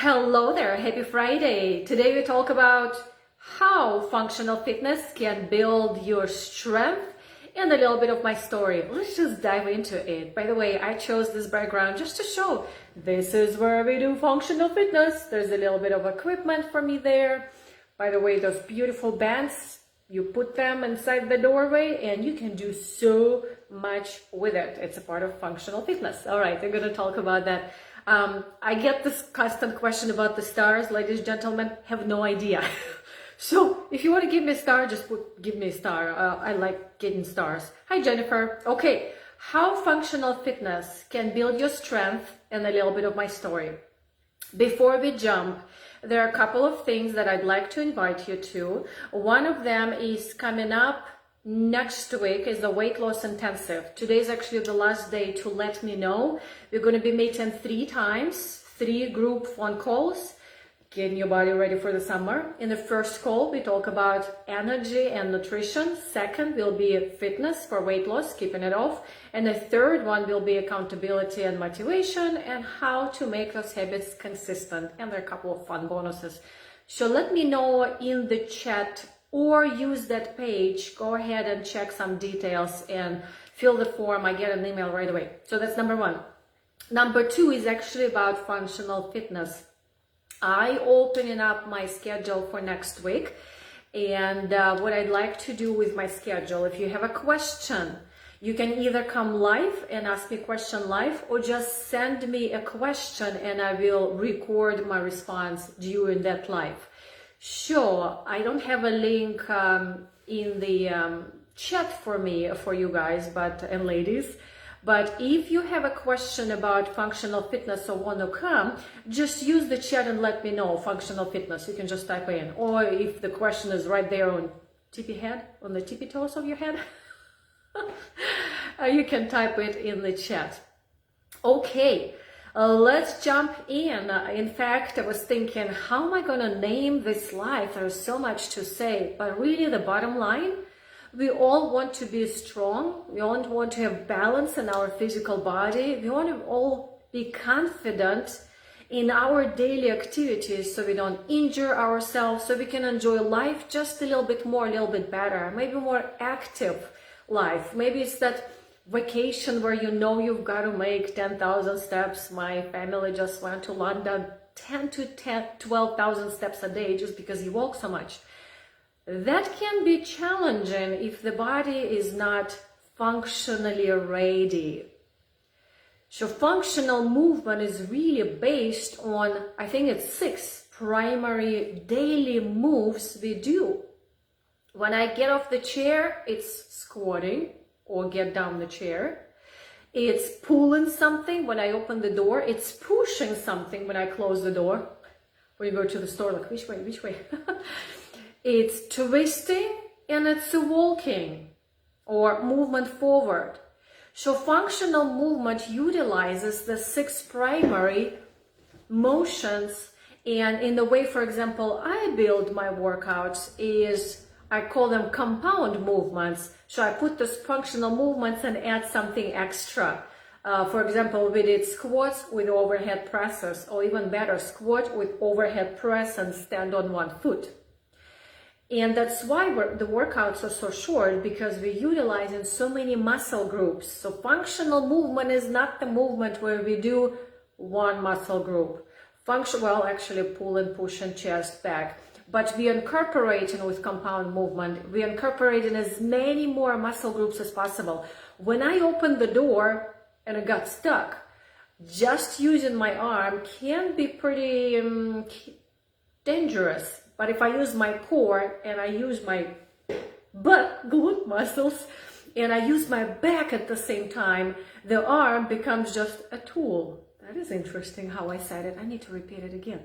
Hello there, happy Friday. Today we talk about how functional fitness can build your strength and a little bit of my story. Let's just dive into it. By the way, I chose this background just to show this is where we do functional fitness. There's a little bit of equipment for me there. By the way, those beautiful bands, you put them inside the doorway and you can do so much with it. It's a part of functional fitness. All right, we're going to talk about that. I get this constant question about the stars. Ladies and gentlemen, have no idea. So if you want to give me a star, just give me a star. I like getting stars. Hi, Jennifer. Okay, how functional fitness can build your strength and a little bit of my story. Before we jump, there are a couple of things that I'd like to invite you to. One of them is coming up next week is the weight loss intensive. Today is actually the last day to let me know. We're going to be meeting 3 times, 3 group phone calls, getting your body ready for the summer. In the first call, we talk about energy and nutrition. Second will be fitness for weight loss, keeping it off. And the third one will be accountability and motivation and how to make those habits consistent. And there are a couple of fun bonuses. So let me know in the chat or use that page. Go ahead and check some details and fill the form. I get an email right away. So that's number 1. Number 2 is actually about functional fitness. I opening up my schedule for next week, and what I'd like to do with my schedule, if you have a question, you can either come live and ask me a question live, or just send me a question and I will record my response during that live. Sure, I don't have a link in the chat for you guys, and ladies. But if you have a question about functional fitness or want to come, just use the chat and let me know, functional fitness. You can just type in. Or if the question is right there on the tippy toes of your head, you can type it in the chat. Okay, let's jump in. In fact, I was thinking, how am I going to name this live? There's so much to say, but really the bottom line, we all want to be strong. We all want to have balance in our physical body. We want to all be confident in our daily activities so we don't injure ourselves, so we can enjoy life just a little bit more, a little bit better, maybe more active life. Maybe it's that vacation where you know you've got to make 10,000 steps. My family just went to London, 12,000 steps a day just because you walk so much. That can be challenging if the body is not functionally ready. So functional movement is really based on, I think it's 6 primary daily moves we do. When I get off the chair, it's squatting or get down the chair. It's pulling something when I open the door. It's pushing something when I close the door. When you go to the store, like, which way? It's twisting and it's walking or movement forward. So functional movement utilizes the 6 primary motions, and in the way, for example, I build my workouts is I call them compound movements. So I put those functional movements and add something extra. For example, we did squats with overhead presses, or even better, squat with overhead press and stand on 1 foot. And that's why the workouts are so short, because we're utilizing so many muscle groups. So functional movement is not the movement where we do 1 muscle group. Actually pull and push and chest back. But we're incorporating with compound movement, we're incorporating as many more muscle groups as possible. When I opened the door and I got stuck, just using my arm can be pretty dangerous. But if I use my core and I use my glute muscles and I use my back at the same time, the arm becomes just a tool. That is interesting how I said it. I need to repeat it again.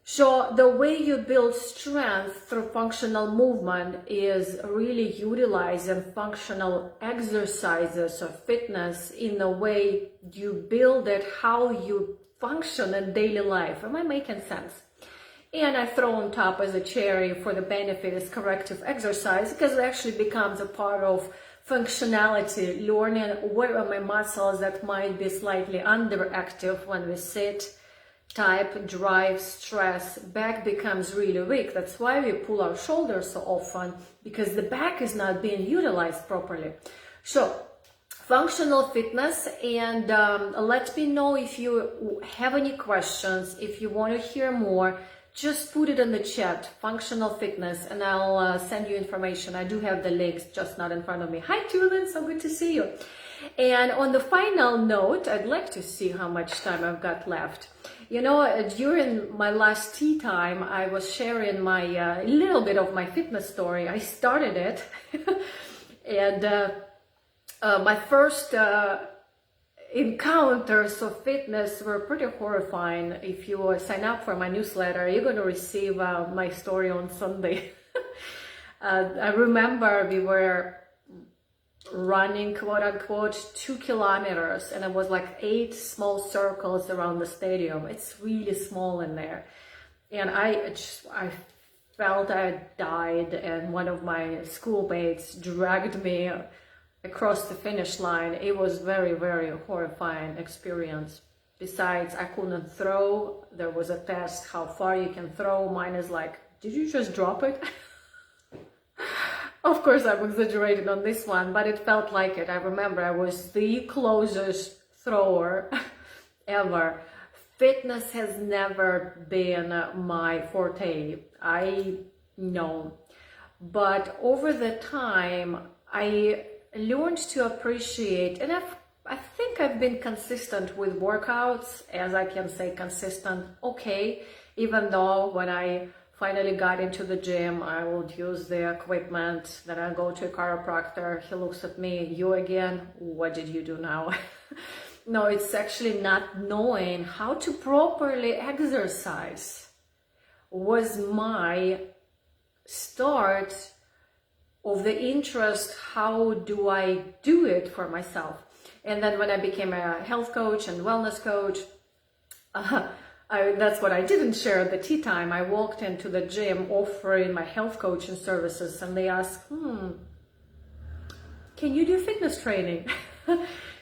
So the way you build strength through functional movement is really utilizing functional exercises or fitness in the way you build it, how you function in daily life. Am I making sense? And I throw on top as a cherry for the benefit is corrective exercise, because it actually becomes a part of functionality, learning where are my muscles that might be slightly underactive when we sit, type drive, stress, back becomes really weak. That's why we pull our shoulders so often, because the back is not being utilized properly. So functional fitness, and let me know if you have any questions, if you want to hear more. Just put it in the chat, functional fitness, and I'll send you information. I do have the links, just not in front of me. Hi, Tulin, so good to see you. And on the final note, I'd like to see how much time I've got left. You know, during my last tea time, I was sharing my little bit of my fitness story. I started it, and my first encounters of fitness were pretty horrifying. If you sign up for my newsletter, you're going to receive my story on Sunday. I remember we were running, quote unquote, 2 kilometers, and it was like 8 small circles around the stadium. It's really small in there, and I felt I died, and one of my schoolmates dragged me across the finish line. It was very, very horrifying experience. Besides, I couldn't throw. There was a test how far you can throw. Mine is like, did you just drop it? Of course, I'm exaggerating on this one, but it felt like it. I remember I was the closest thrower ever. Fitness has never been my forte, I know. But over the time, I learned to appreciate, and I think I've been consistent with workouts, as I can say consistent, okay, even though when I finally got into the gym, I would use the equipment, then I go to a chiropractor, he looks at me, you again, what did you do now? No, it's actually not knowing how to properly exercise was my start of the interest. How do I do it for myself? And then when I became a health coach and wellness coach, that's what I didn't share at the tea time. I walked into the gym offering my health coaching services, and they asked, can you do fitness training?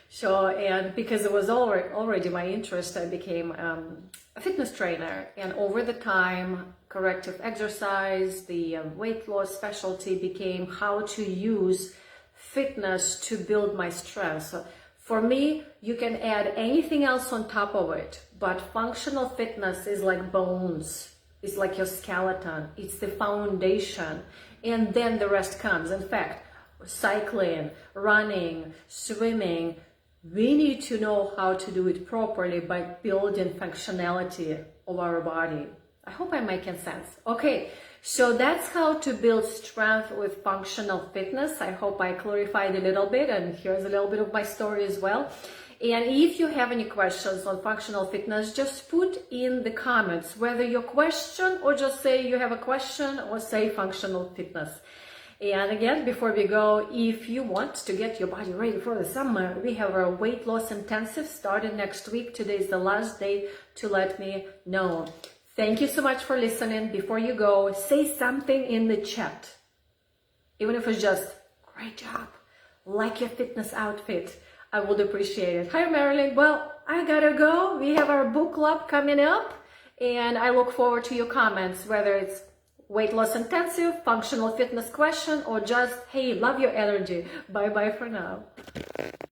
So, and because it was already my interest, I became a fitness trainer. And over the time, corrective exercise, the weight loss specialty became how to use fitness to build my strength. So for me, you can add anything else on top of it, but functional fitness is like bones. It's like your skeleton. It's the foundation, and then the rest comes. In fact, cycling, running, swimming, we need to know how to do it properly by building functionality of our body. I hope I'm making sense. Okay, so that's how to build strength with functional fitness. I hope I clarified a little bit, and here's a little bit of my story as well. And if you have any questions on functional fitness, just put in the comments whether your question, or just say you have a question, or say functional fitness. And again, before we go, if you want to get your body ready for the summer, we have our weight loss intensive starting next week. Today is the last day to let me know. Thank you so much for listening. Before you go, say something in the chat. Even if it's just, great job, like your fitness outfit, I would appreciate it. Hi, Marilyn. Well, I gotta go. We have our book club coming up, and I look forward to your comments, whether it's weight loss intensive, functional fitness question, or just, hey, love your energy. Bye-bye for now.